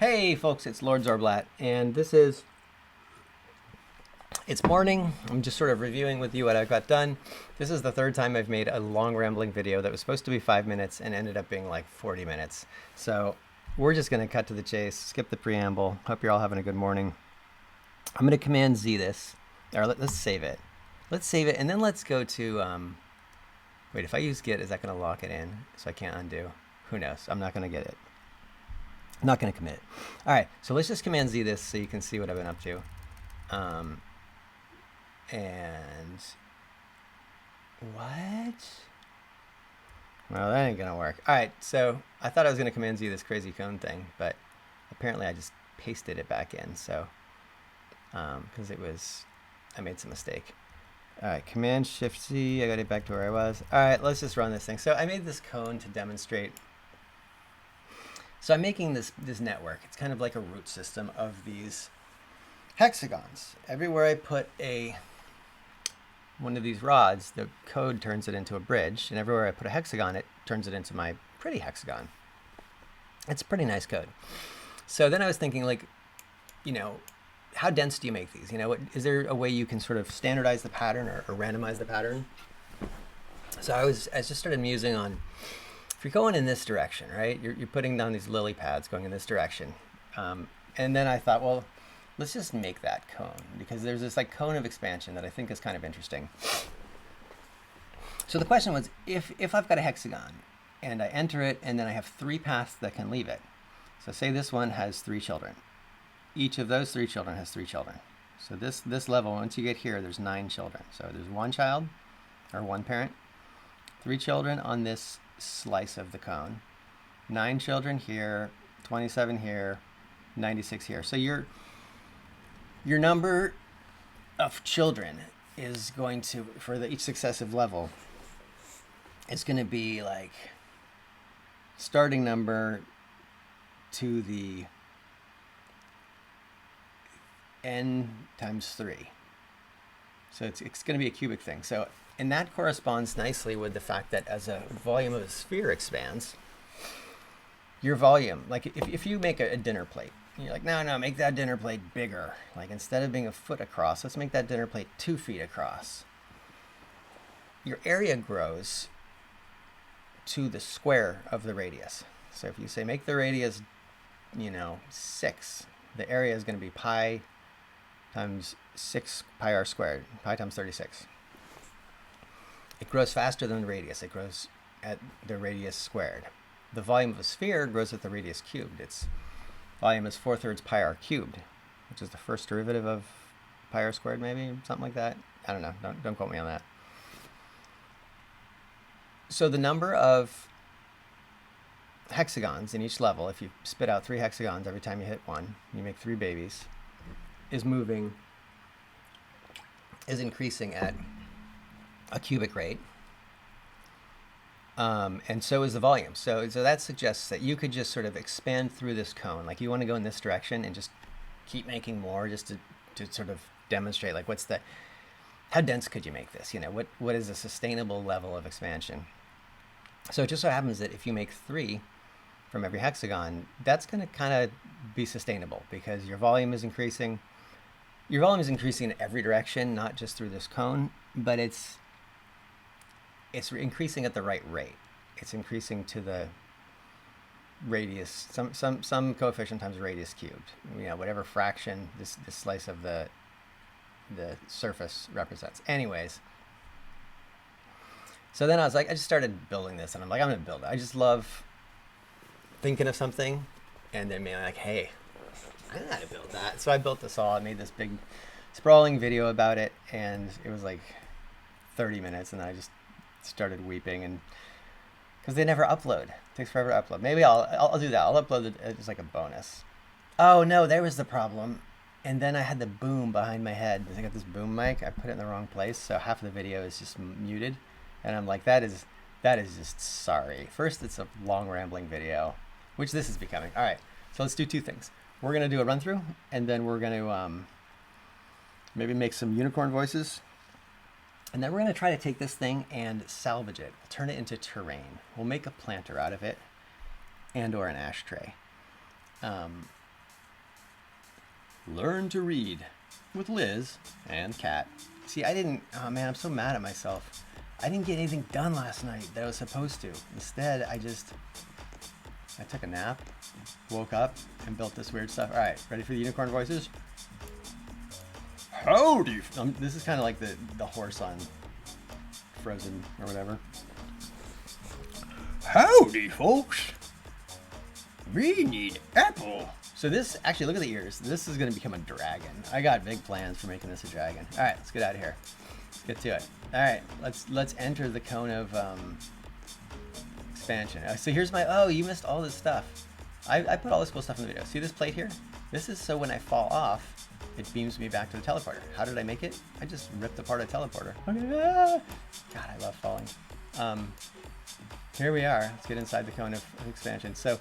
Hey folks, it's Lord Zorblat, and it's morning. I'm just sort of reviewing with you what I've got done. This is the third time I've made a long rambling video that was supposed to be 5 minutes and ended up being like 40 minutes. So we're just gonna cut to the chase, skip the preamble. Hope you're all having a good morning. I'm gonna Command Z this, or let's save it. Let's save it, and then let's go to, wait, if I use Git, is that gonna lock it in so I can't undo? Who knows? I'm not gonna get it. I'm not going to commit. All right, so let's just Command Z this so you can see what I've been up to. And what? Well, that ain't going to work. All right, so I thought I was going to Command Z this crazy cone thing, but apparently I just pasted it back in. So, because I made some mistake. All right, Command Shift Z, I got it back to where I was. All right, let's just run this thing. So I made this cone to demonstrate. So I'm making this network. It's kind of like a root system of these hexagons. Everywhere I put one of these rods, the code turns it into a bridge, and everywhere I put a hexagon, it turns it into my pretty hexagon. It's pretty nice code. So then I was thinking, like, how dense do you make these? Is there a way you can sort of standardize the pattern or randomize the pattern? So I just started musing on, if you're going in this direction, right, you're putting down these lily pads going in this direction. And then I thought, well, let's just make that cone, because there's this like cone of expansion that I think is kind of interesting. So the question was, if I've got a hexagon and I enter it and then I have 3 paths that can leave it. So say this one has 3 children. Each of those 3 children has 3 children. So this level, once you get here, there's 9 children. So there's 1 child or 1 parent, 3 children on this slice of the cone, 9 children here, 27 here, 96 here. So your number of children is going to, for each successive level, it's going to be like starting number to the n times 3. So it's going to be a cubic thing. And that corresponds nicely with the fact that as a volume of a sphere expands, your volume, like if you make a dinner plate, and you're like, no, make that dinner plate bigger. Like instead of being a foot across, let's make that dinner plate 2 feet across. Your area grows to the square of the radius. So if you say make the radius, 6, the area is going to be pi times 6 pi r squared, pi times 36. It grows faster than the radius. It grows at the radius squared. The volume of a sphere grows at the radius cubed. Its volume is 4/3 pi r cubed, which is the first derivative of pi r squared, maybe, something like that. I don't know. Don't quote me on that. So the number of hexagons in each level, if you spit out 3 hexagons every time you hit one, you make 3 babies, is increasing at a cubic rate, and so is the volume. So that suggests that you could just sort of expand through this cone. Like you want to go in this direction and just keep making more, just to sort of demonstrate like how dense could you make this? What is a sustainable level of expansion? So it just so happens that if you make 3 from every hexagon, that's going to kind of be sustainable because your volume is increasing. Your volume is increasing in every direction, not just through this cone, but it's increasing at the right rate. It's increasing to the radius, some coefficient times radius cubed. Whatever fraction this slice of the surface represents. Anyways, so then I just started building this, and I'm like, I'm gonna build it. I just love thinking of something, and then being like, hey, I know how to build that. So I built this all. I made this big sprawling video about it, and it was like 30 minutes, and then I just started weeping, and because they never upload. It takes forever to upload. Maybe I'll do that. I'll upload it as like a bonus. Oh no, there was the problem. And then I had the boom behind my head. I got this boom mic. I put it in the wrong place, so half of the video is just muted. And I'm like, that is just sorry. First, it's a long rambling video, which this is becoming. All right, so let's do 2 things. We're gonna do a run through, and then we're gonna maybe make some unicorn voices. And then we're going to try to take this thing and salvage it. We'll turn it into terrain. We'll make a planter out of it and or an ashtray. Learn to read with Liz and Kat. See, I didn't, oh man, I'm so mad at myself. I didn't get anything done last night that I was supposed to. Instead, I took a nap, woke up, and built this weird stuff. All right, ready for the unicorn voices? Howdy. This is kind of like the horse on Frozen or whatever. Howdy, folks. We need apple. So this, actually, look at the ears. This is going to become a dragon. I got big plans for making this a dragon. All right, let's get out of here. Let's get to it. All right, let's enter the cone of expansion. So here's my, oh, you missed all this stuff. I put all this cool stuff in the video. See this plate here? This is so when I fall off, it beams me back to the teleporter. How did I make it? I just ripped apart a teleporter. God, I love falling. Here we are. Let's get inside the cone of expansion. So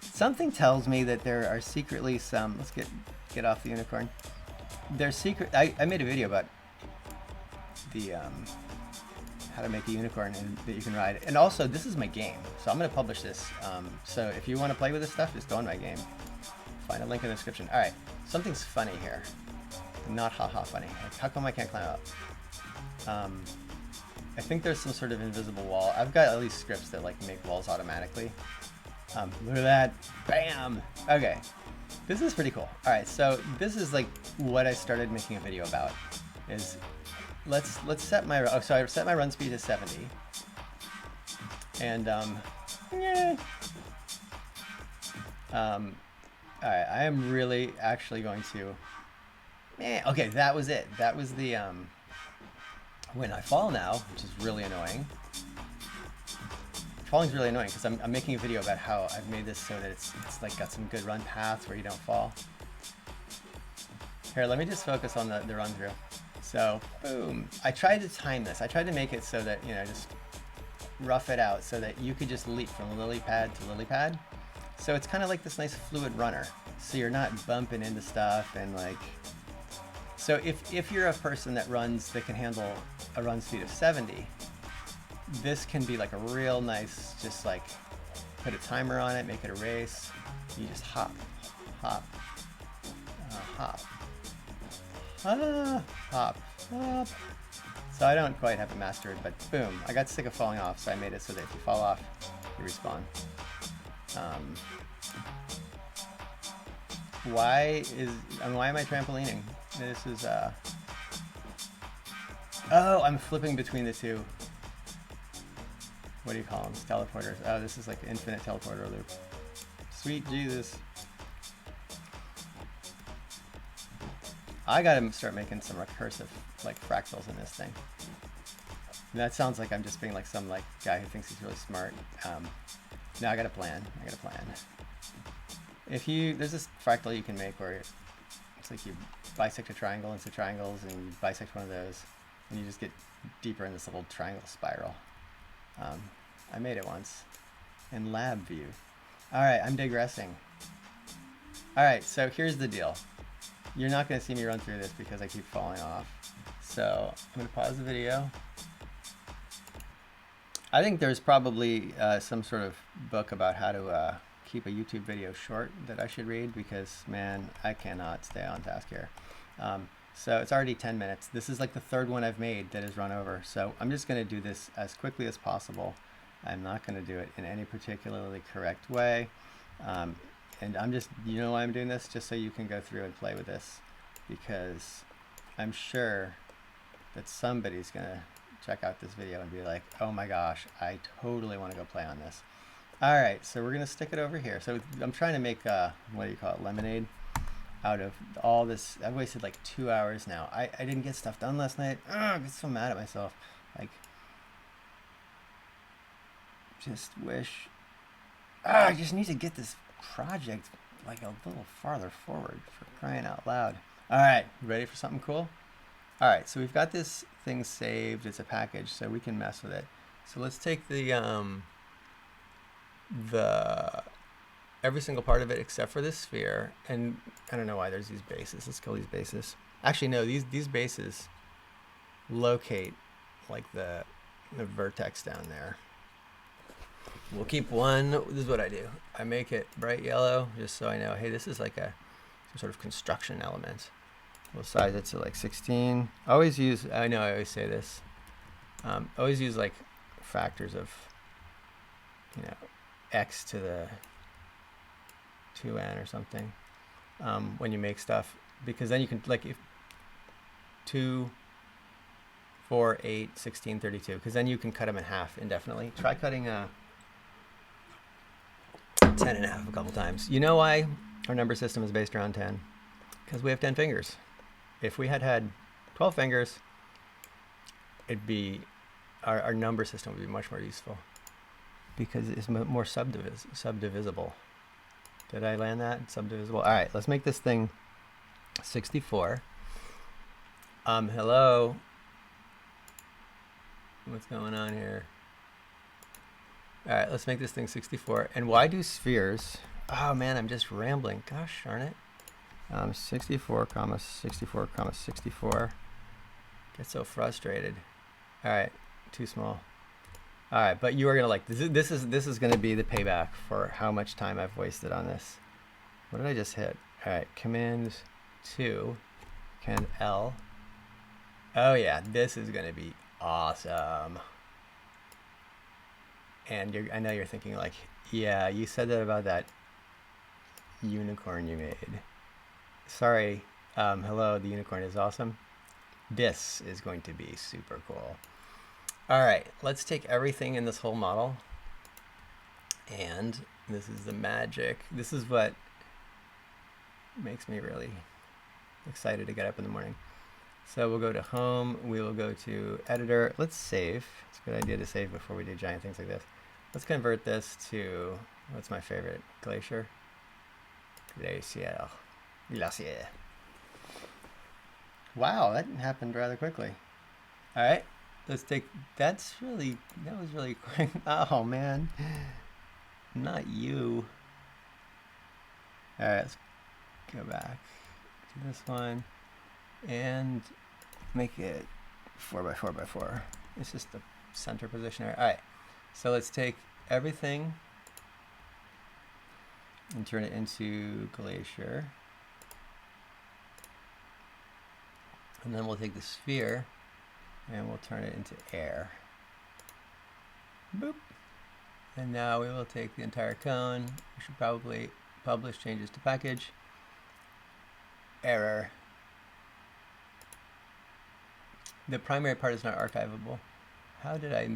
something tells me that there are secretly some, let's get off the unicorn. There's secret, I made a video about the, how to make a unicorn and that you can ride. And also, this is my game, so I'm going to publish this. So if you want to play with this stuff, just go in my game. Find a link in the description. All right, something's funny here. Not haha funny. How come I can't climb up? I think there's some sort of invisible wall. I've got at least scripts that like make walls automatically. Look at that, bam. Okay, this is pretty cool. All right, so this is like what I started making a video about. Is let's set my, oh, so I set my run speed to 70. And yeah. All right, I am really actually going to, okay, that was it. That was the, when I fall now, which is really annoying. Falling's really annoying because I'm making a video about how I've made this so that it's like got some good run paths where you don't fall. Here, let me just focus on the run through. So, boom. I tried to time this. I tried to make it so that, you know, just rough it out so that you could just leap from lily pad to lily pad. So it's kind of like this nice fluid runner. So you're not bumping into stuff and like, so if you're a person that can handle a run speed of 70, this can be like a real nice, just like put a timer on it, make it a race. You just hop, hop, hop, hop, hop. So I don't quite have it mastered, but boom, I got sick of falling off, so I made it so that if you fall off, you respawn. Why am I trampolining? This is, oh, I'm flipping between the two. What do you call them? Teleporters. Oh, this is like the infinite teleporter loop. Sweet Jesus. I gotta start making some recursive, like, fractals in this thing. And that sounds like I'm just being like some like guy who thinks he's really smart. No, I got a plan. There's this fractal you can make where it's like you bisect a triangle into triangles and you bisect one of those and you just get deeper in this little triangle spiral. I made it once in lab view. All right, I'm digressing. All right, so here's the deal. You're not gonna see me run through this because I keep falling off. So I'm gonna pause the video. I think there's probably some sort of book about how to keep a YouTube video short that I should read because, man, I cannot stay on task here. So it's already 10 minutes. This is like the third one I've made that has run over. So I'm just going to do this as quickly as possible. I'm not going to do it in any particularly correct way. And I'm just, you know why I'm doing this? Just so you can go through and play with this. Because I'm sure that somebody's going to check out this video and be like, oh my gosh, I totally want to go play on this. All right, so we're going to stick it over here. So I'm trying to make, what do you call it, lemonade out of all this. I've wasted like 2 hours now. I didn't get stuff done last night. Ugh, I get so mad at myself. Like, just wish, I just need to get this project like a little farther forward, for crying out loud. All right, ready for something cool? All right, so we've got this thing saved. It's a package, so we can mess with it. So let's take the every single part of it except for this sphere, and I don't know why there's these bases. Let's kill these bases. Actually, no, these bases locate like the vertex down there. We'll keep one. This is what I do. I make it bright yellow just so I know, hey, this is like a some sort of construction element. We'll size it to like 16. Always use, I know I always say this, always use like factors of, you know, x to the 2n or something when you make stuff, because then you can, like, if 2, 4, 8, 16, 32, because then you can cut them in half indefinitely. Try cutting 10 in half a couple times. You know why our number system is based around 10? Because we have 10 fingers. If we had 12 fingers, it'd be, our number system would be much more useful because it's more subdivisible. Did I land that? Subdivisible. All right, let's make this thing 64. Hello. What's going on here? All right, let's make this thing 64. And why do spheres? Oh man, I'm just rambling. Gosh darn it. 64 comma 64 comma 64. Get so frustrated. All right, too small. All right, but you are gonna like this. This is gonna be the payback for how much time I've wasted on this. What did I just hit? All right, Command 2, Command L. Oh yeah, this is gonna be awesome. And I know you're thinking like, yeah, you said that about that unicorn you made. Sorry, hello, the unicorn is awesome. This is going to be super cool. All right, let's take everything in this whole model, and this is the magic. This is what makes me really excited to get up in the morning. So we'll go to home, we will go to editor. Let's save. It's a good idea to save before we do giant things like this. Let's convert this to, what's my favorite? Glacier? Glacier. Glacier. Wow, that happened rather quickly. All right, let's take, that was really quick. Oh man, not you. All right, let's go back to this one and make it 4 by 4 by 4. It's just the center position. All right, so let's take everything and turn it into glacier. And then we'll take the sphere and we'll turn it into air. Boop. And now we will take the entire cone. We should probably publish changes to package. Error. The primary part is not archivable. How did I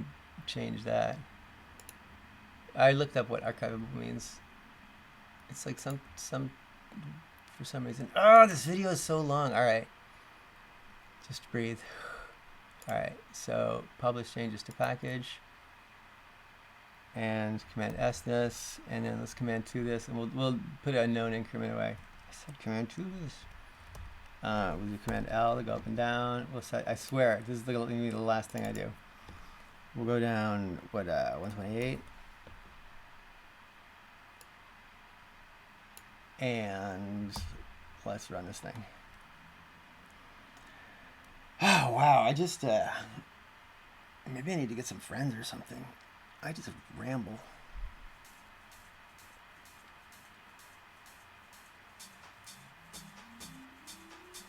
change that? I looked up what archivable means. It's like for some reason. Oh, this video is so long. All right. Just breathe. All right, so publish changes to package, and Command S this, and then let's Command 2 this, and we'll put a known increment away. I said Command 2 this. We'll do Command L to go up and down. We'll set, I swear, this is gonna be the last thing I do. We'll go down, what, 128. And let's run this thing. Oh, wow, I just, maybe I need to get some friends or something. I just ramble.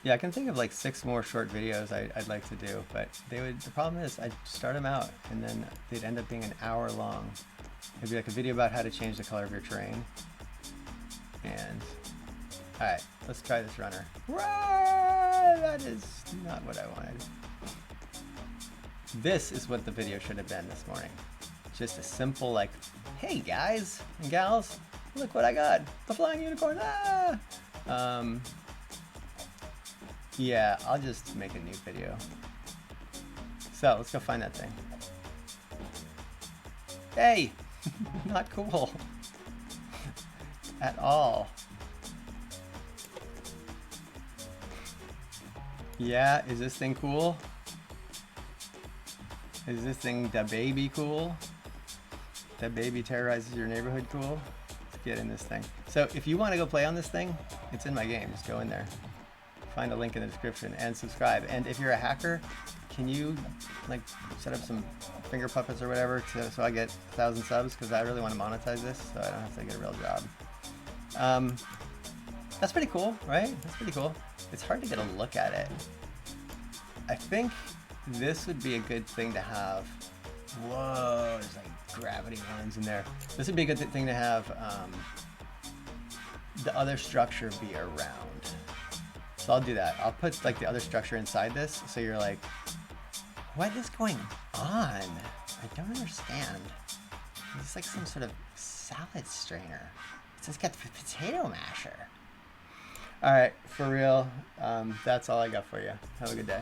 Yeah, I can think of like 6 more short videos I'd like to do, but the problem is I'd start them out and then they'd end up being an hour long. It'd be like a video about how to change the color of your terrain. And, all right, let's try this runner. That is not what I wanted. This is what the video should have been this morning. Just a simple like, hey guys and gals, look what I got. The flying unicorn, ah! Yeah, I'll just make a new video. So let's go find that thing. Hey, not cool at all. Yeah, is this thing cool? Is this thing da baby cool? Da baby terrorizes your neighborhood cool? Let's get in this thing. So if you want to go play on this thing, it's in my game. Just go in there. Find a link in the description and subscribe. And if you're a hacker, can you like set up some finger puppets or whatever so I get 1,000 subs? Because I really want to monetize this so I don't have to get a real job. That's pretty cool, right? That's pretty cool. It's hard to get a look at it. I think this would be a good thing to have. Whoa, there's like gravity lines in there. This would be a good thing to have the other structure be around. So I'll do that. I'll put like the other structure inside this, so you're like, what is going on? I don't understand. It's like some sort of salad strainer. It's just got the potato masher. All right, for real. That's all I got for you. Have a good day.